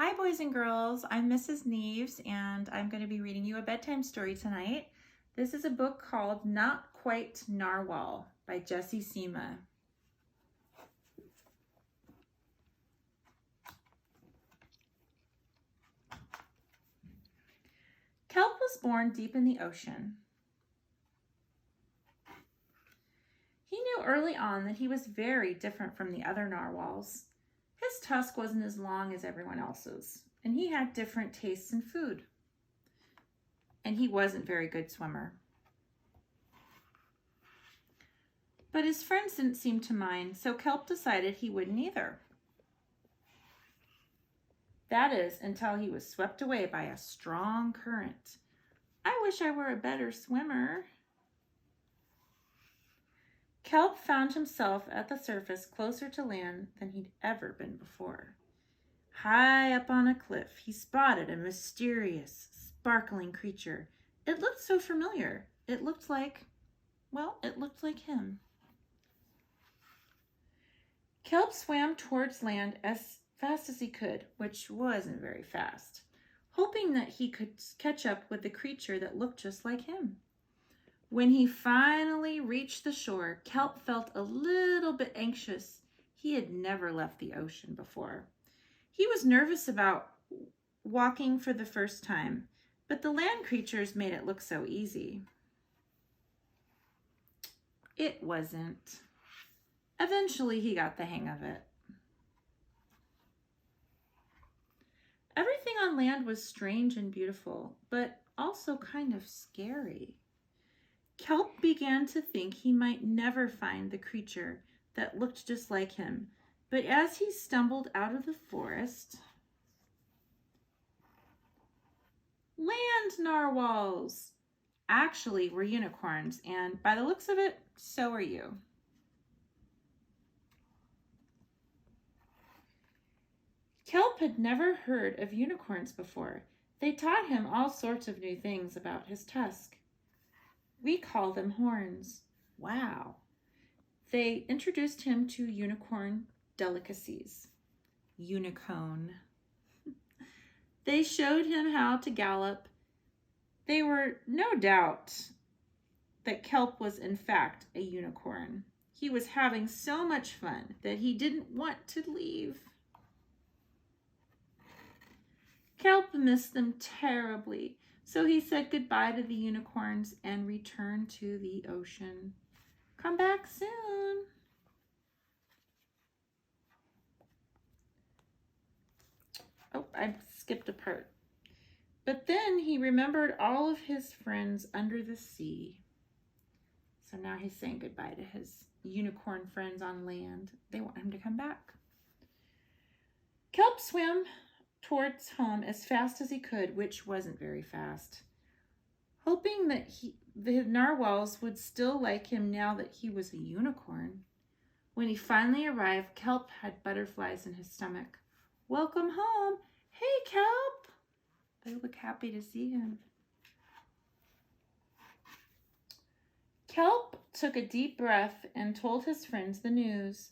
Hi, boys and girls. I'm Mrs. Neves, and I'm going to be reading you a bedtime story tonight. This is a book called Not Quite Narwhal by Jessie Seema. Kelp was born deep in the ocean. He knew early on that he was very different from the other narwhals. His tusk wasn't as long as everyone else's, and he had different tastes in food. And he wasn't a very good swimmer. But his friends didn't seem to mind, so Kelp decided he wouldn't either. That is, until he was swept away by a strong current. I wish I were a better swimmer. Kelp found himself at the surface closer to land than he'd ever been before. High up on a cliff, he spotted a mysterious, sparkling creature. It looked so familiar. It looked like him. Kelp swam towards land as fast as he could, which wasn't very fast, hoping that he could catch up with the creature that looked just like him. When he finally reached the shore, Kelp felt a little bit anxious. He had never left the ocean before. He was nervous about walking for the first time, but the land creatures made it look so easy. It wasn't. Eventually, he got the hang of it. Everything on land was strange and beautiful, but also kind of scary. Kelp began to think he might never find the creature that looked just like him, but as he stumbled out of the forest, land narwhals actually were unicorns, and by the looks of it, so are you. Kelp had never heard of unicorns before. They taught him all sorts of new things about his tusk. We call them horns. Wow. They introduced him to unicorn delicacies. Unicone. They showed him how to gallop. They were no doubt that Kelp was in fact a unicorn. He was having so much fun that he didn't want to leave. Kelp missed them terribly, so he said goodbye to the unicorns and returned to the ocean. Come back soon. Oh, I skipped a part. But then he remembered all of his friends under the sea. So now he's saying goodbye to his unicorn friends on land. They want him to come back. Kelp swam towards home as fast as he could, which wasn't very fast, hoping that the narwhals would still like him now that he was a unicorn. When he finally arrived, Kelp had butterflies in his stomach. Welcome home. Hey, Kelp. They look happy to see him. Kelp took a deep breath and told his friends the news.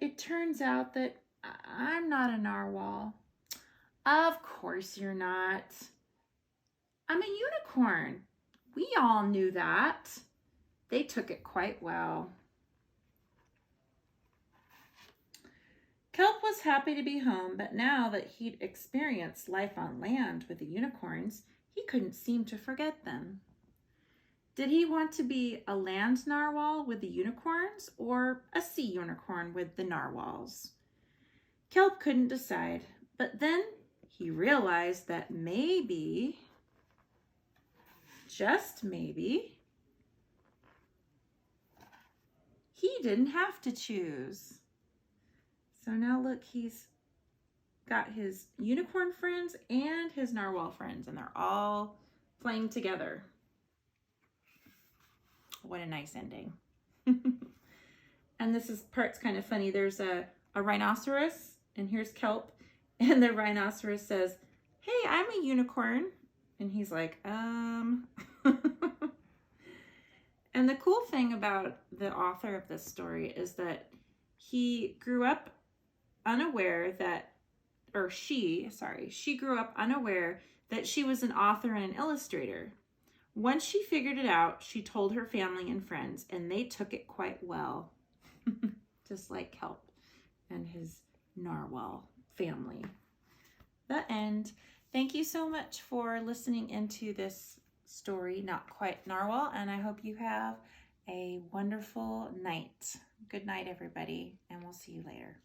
It turns out that I'm not a narwhal. Of course you're not. I'm a unicorn. We all knew that. They took it quite well. Kelp was happy to be home, but now that he'd experienced life on land with the unicorns, he couldn't seem to forget them. Did he want to be a land narwhal with the unicorns or a sea unicorn with the narwhals? Kelp couldn't decide, but then he realized that maybe, just maybe, he didn't have to choose. So now look, he's got his unicorn friends and his narwhal friends, and they're all playing together. What a nice ending. And part's kind of funny. There's a rhinoceros, and here's Kelp, and the rhinoceros says, "Hey, I'm a unicorn." And he's like, And the cool thing about the author of this story is that he grew up unaware that, she grew up unaware that she was an author and an illustrator. Once she figured it out, she told her family and friends, and they took it quite well. Just like Kelp and his narwhal family. The end. Thank you so much for listening into this story, Not Quite Narwhal, and I hope you have a wonderful night. Good night, everybody, and we'll see you later.